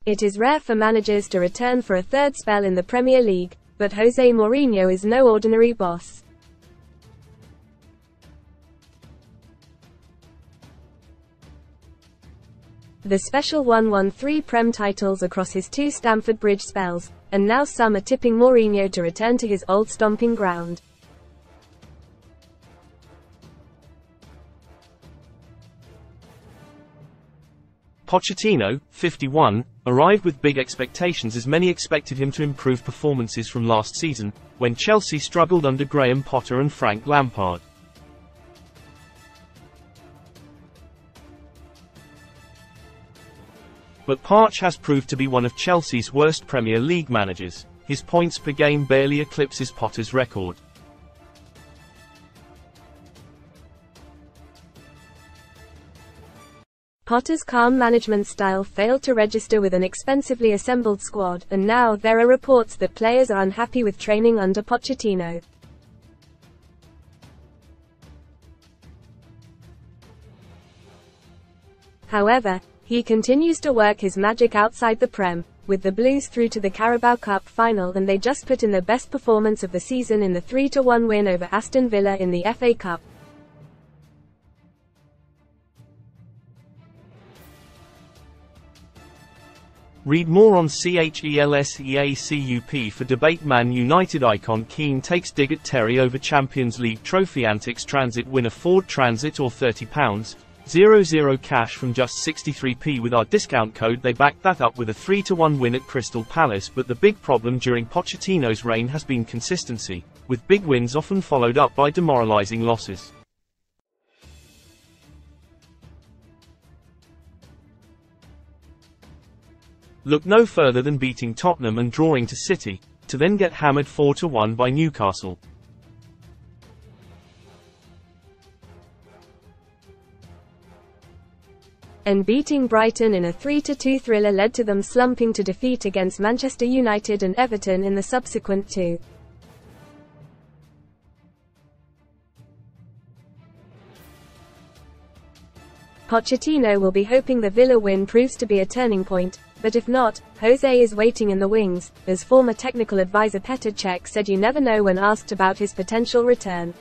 It is rare for managers to return for a third spell in the Premier League, but Jose Mourinho is no ordinary boss. The special won 3 Prem titles across his 2 Stamford Bridge spells, and now some are tipping Mourinho to return to his old stomping ground. Pochettino, 51, arrived with big expectations as many expected him to improve performances from last season, when Chelsea struggled under Graham Potter and Frank Lampard. But Poch has proved to be one of Chelsea's worst Premier League managers. His points per game barely eclipses Potter's record. Potter's calm management style failed to register with an expensively assembled squad, and now there are reports that players are unhappy with training under Pochettino. However, he continues to work his magic outside the Prem, with the Blues through to the Carabao Cup final, and they just put in their best performance of the season in the 3-1 win over Aston Villa in the FA Cup. Read more on CHELSEACUP for debate. Man United icon Keane takes dig at Terry over Champions League trophy antics. Transit winner Ford Transit or £30, 00 cash from just 63p with our discount code. They backed that up with a 3-1 win at Crystal Palace, but the big problem during Pochettino's reign has been consistency, with big wins often followed up by demoralising losses. Look no further than beating Tottenham and drawing to City, to then get hammered 4-1 by Newcastle. And beating Brighton in a 3-2 thriller led to them slumping to defeat against Manchester United and Everton in the subsequent 2. Pochettino will be hoping the Villa win proves to be a turning point, but if not, Jose is waiting in the wings, as former technical advisor Petr Cech said. You never know when asked about his potential return.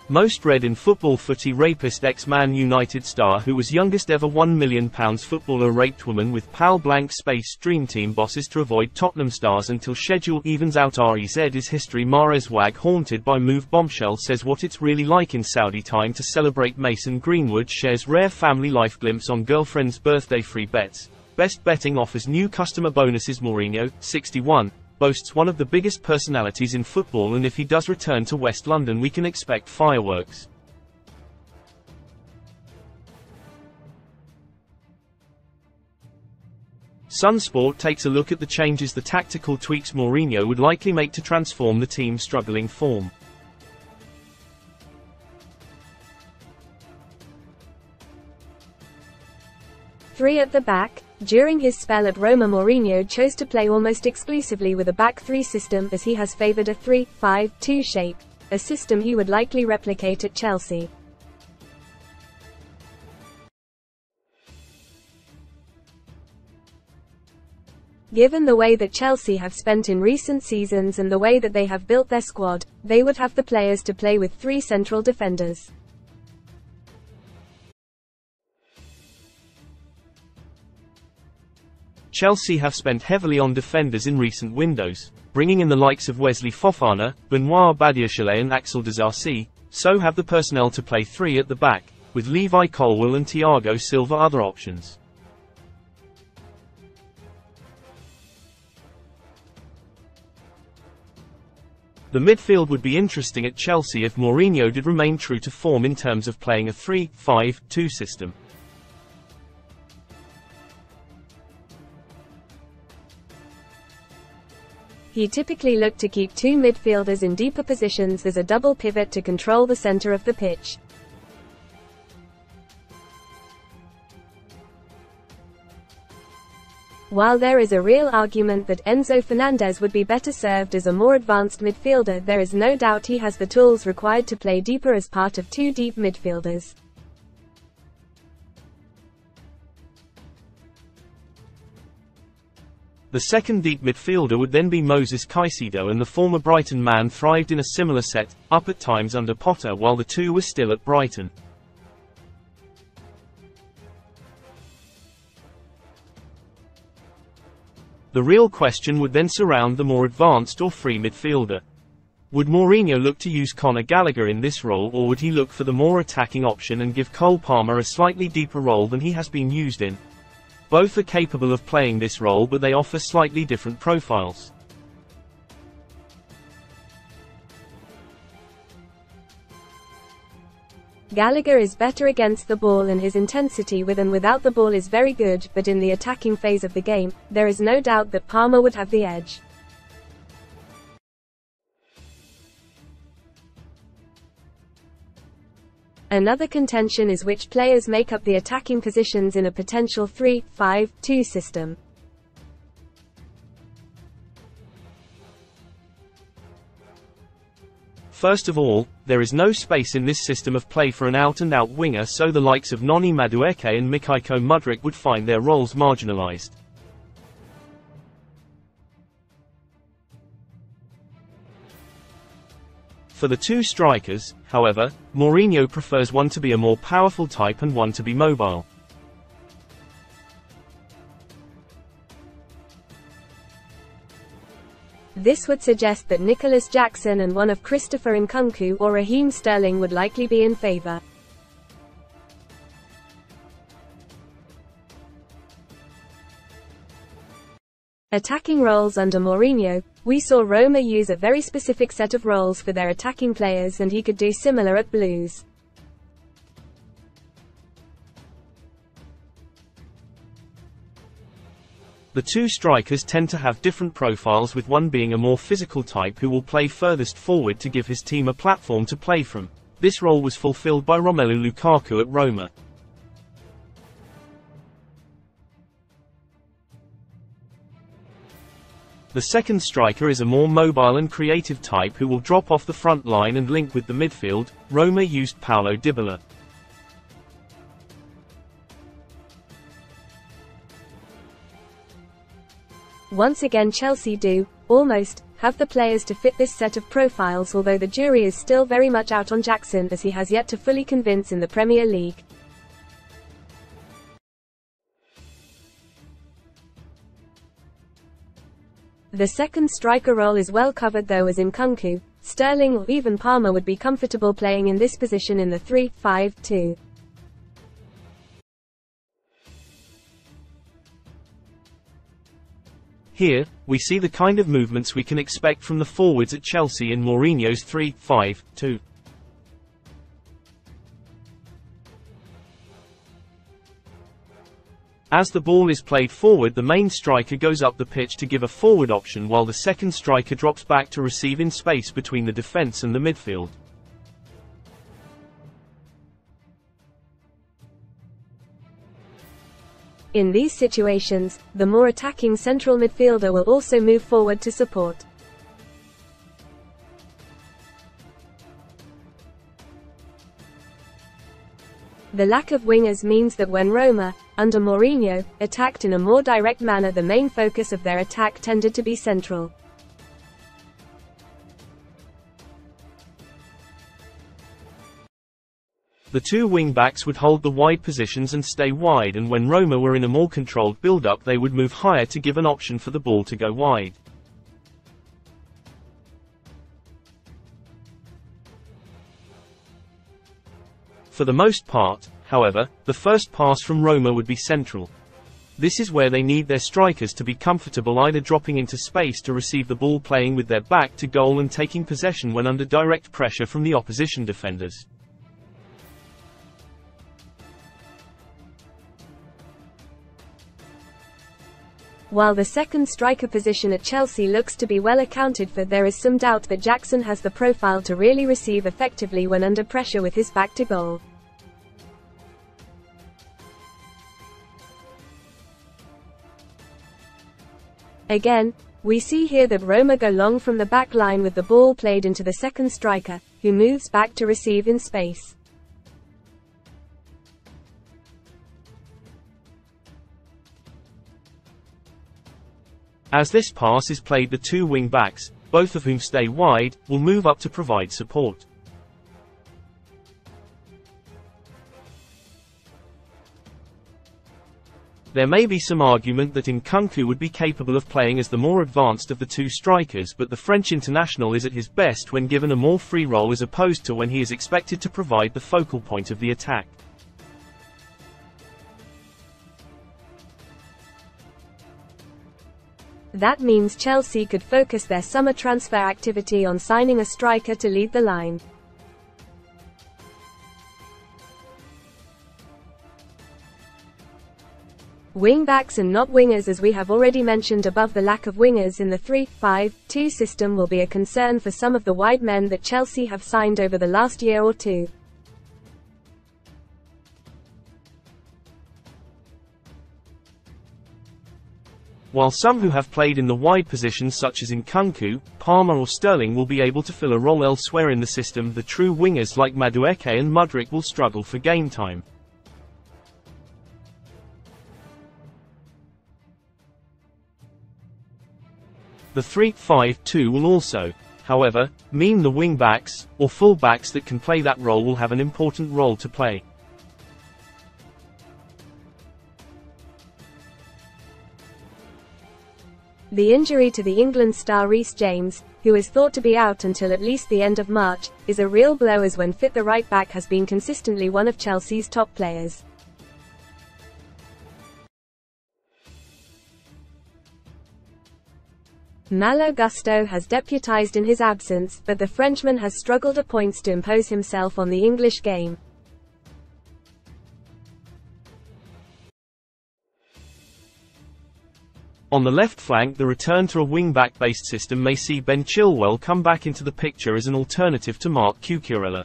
Most read in football: footy rapist ex-Man United star who was youngest ever £1 million footballer raped woman with PAL blank space dream team bosses to avoid Tottenham stars until schedule evens out. REZ is history. Mahrez wag haunted by move. Bombshell says what it's really like in Saudi time to celebrate. Mason Greenwood shares rare family life glimpse on girlfriend's birthday. Free bets. Best betting offers new customer bonuses. Mourinho, 61. Boasts one of the biggest personalities in football, and if he does return to West London we can expect fireworks. Sunsport takes a look at the changes, the tactical tweaks Mourinho would likely make to transform the team's struggling form. Three at the back. During his spell at Roma, Mourinho chose to play almost exclusively with a back 3 system, as he has favoured a 3-5-2 shape, a system he would likely replicate at Chelsea. Given the way that Chelsea have spent in recent seasons and the way that they have built their squad, they would have the players to play with 3 central defenders. Chelsea have spent heavily on defenders in recent windows, bringing in the likes of Wesley Fofana, Benoit Badiashile and Axel Disasi. So have the personnel to play 3 at the back, with Levi Colwill and Thiago Silva other options. The midfield would be interesting at Chelsea if Mourinho did remain true to form in terms of playing a 3-5-2 system. He typically looked to keep 2 midfielders in deeper positions as a double pivot to control the center of the pitch. While there is a real argument that Enzo Fernandez would be better served as a more advanced midfielder, there is no doubt he has the tools required to play deeper as part of 2 deep midfielders. The second deep midfielder would then be Moses Caicedo, and the former Brighton man thrived in a similar set-up at times under Potter while the two were still at Brighton. The real question would then surround the more advanced or free midfielder. Would Mourinho look to use Conor Gallagher in this role, or would he look for the more attacking option and give Cole Palmer a slightly deeper role than he has been used in? Both are capable of playing this role, but they offer slightly different profiles. Gallagher is better against the ball and his intensity with and without the ball is very good, but in the attacking phase of the game, there is no doubt that Palmer would have the edge. Another contention is which players make up the attacking positions in a potential 3-5-2 system. First of all, there is no space in this system of play for an out-and-out winger, so the likes of Noni Madueke and Mikhailo Mudryk would find their roles marginalized. For the two strikers, however, Mourinho prefers one to be a more powerful type and one to be mobile. This would suggest that Nicholas Jackson and one of Christopher Nkunku or Raheem Sterling would likely be in favour. Attacking roles under Mourinho, we saw Roma use a very specific set of roles for their attacking players, and he could do similar at Blues. The two strikers tend to have different profiles, with one being a more physical type who will play furthest forward to give his team a platform to play from. This role was fulfilled by Romelu Lukaku at Roma. The second striker is a more mobile and creative type who will drop off the front line and link with the midfield. Roma used Paulo Dybala. Once again Chelsea do, almost, have the players to fit this set of profiles, although the jury is still very much out on Jackson, as he has yet to fully convince in the Premier League. The second striker role is well covered, though, as Nkunku, Sterling or even Palmer would be comfortable playing in this position in the 3-5-2. Here, we see the kind of movements we can expect from the forwards at Chelsea in Mourinho's 3-5-2. As the ball is played forward, the main striker goes up the pitch to give a forward option, while the second striker drops back to receive in space between the defence and the midfield. In these situations, the more attacking central midfielder will also move forward to support. The lack of wingers means that when Roma, under Mourinho, attacked in a more direct manner, the main focus of their attack tended to be central. The two wing-backs would hold the wide positions and stay wide, and when Roma were in a more controlled build-up they would move higher to give an option for the ball to go wide. For the most part, however, the first pass from Roma would be central. This is where they need their strikers to be comfortable either dropping into space to receive the ball, playing with their back to goal, and taking possession when under direct pressure from the opposition defenders. While the second striker position at Chelsea looks to be well accounted for, there is some doubt that Jackson has the profile to really receive effectively when under pressure with his back to goal. Again, we see here that Roma go long from the back line with the ball played into the second striker, who moves back to receive in space. As this pass is played, the two wing-backs, both of whom stay wide, will move up to provide support. There may be some argument that Nkunku would be capable of playing as the more advanced of the two strikers, but the French international is at his best when given a more free role as opposed to when he is expected to provide the focal point of the attack. That means Chelsea could focus their summer transfer activity on signing a striker to lead the line. Wing-backs and not wingers. As we have already mentioned above, the lack of wingers in the 3-5-2 system will be a concern for some of the wide men that Chelsea have signed over the last year or two. While some who have played in the wide positions such as Nkunku, Palmer or Sterling will be able to fill a role elsewhere in the system, the true wingers like Madueke and Mudryk will struggle for game time. The 3-5-2 will also, however, mean the wing-backs, or full-backs that can play that role will have an important role to play. The injury to the England star Reece James, who is thought to be out until at least the end of March, is a real blow, as when fit the right-back has been consistently one of Chelsea's top players. Malo Gusto has deputised in his absence, but the Frenchman has struggled at points to impose himself on the English game. On the left flank, the return to a wing-back-based system may see Ben Chilwell come back into the picture as an alternative to Marc Cucurella.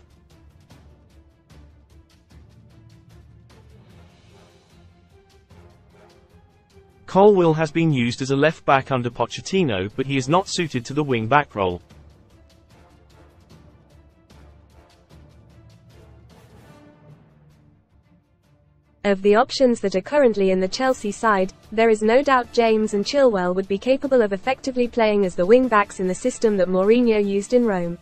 Colwill has been used as a left-back under Pochettino, but he is not suited to the wing-back role. Of the options that are currently in the Chelsea side, there is no doubt James and Chilwell would be capable of effectively playing as the wing-backs in the system that Mourinho used in Rome.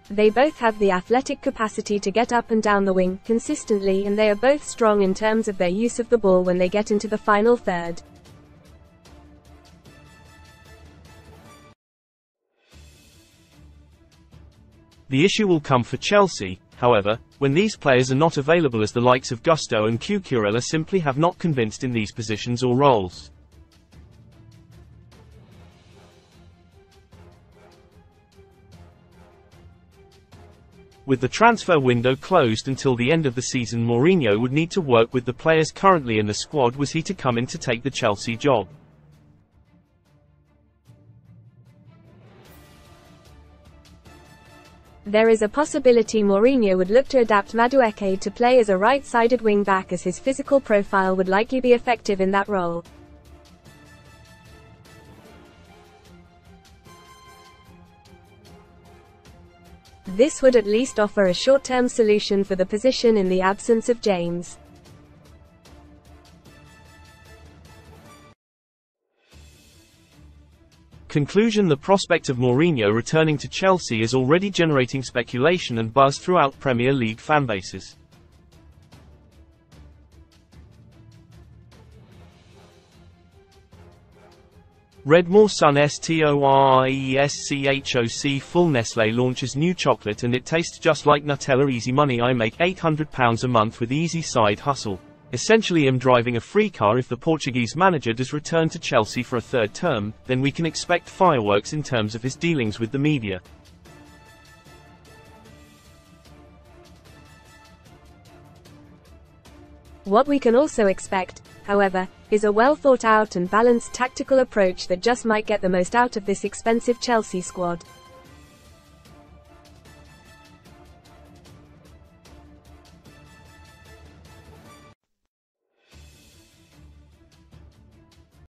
They both have the athletic capacity to get up and down the wing consistently, and they are both strong in terms of their use of the ball when they get into the final third. The issue will come for Chelsea, however, when these players are not available, as the likes of Gusto and Cucurella simply have not convinced in these positions or roles. With the transfer window closed until the end of the season, Mourinho would need to work with the players currently in the squad was he to come in to take the Chelsea job. There is a possibility Mourinho would look to adapt Madueke to play as a right-sided wing-back, as his physical profile would likely be effective in that role. This would at least offer a short-term solution for the position in the absence of James. Conclusion: the prospect of Mourinho returning to Chelsea is already generating speculation and buzz throughout Premier League fanbases. Redmore Sun STORIESCHOC Full Nestlé launches new chocolate, and it tastes just like Nutella. Easy money. I make £800 a month with easy side hustle. Essentially, I'm driving a free car. If the Portuguese manager does return to Chelsea for a third term, then we can expect fireworks in terms of his dealings with the media. What we can also expect, however, is a well-thought-out and balanced tactical approach that just might get the most out of this expensive Chelsea squad.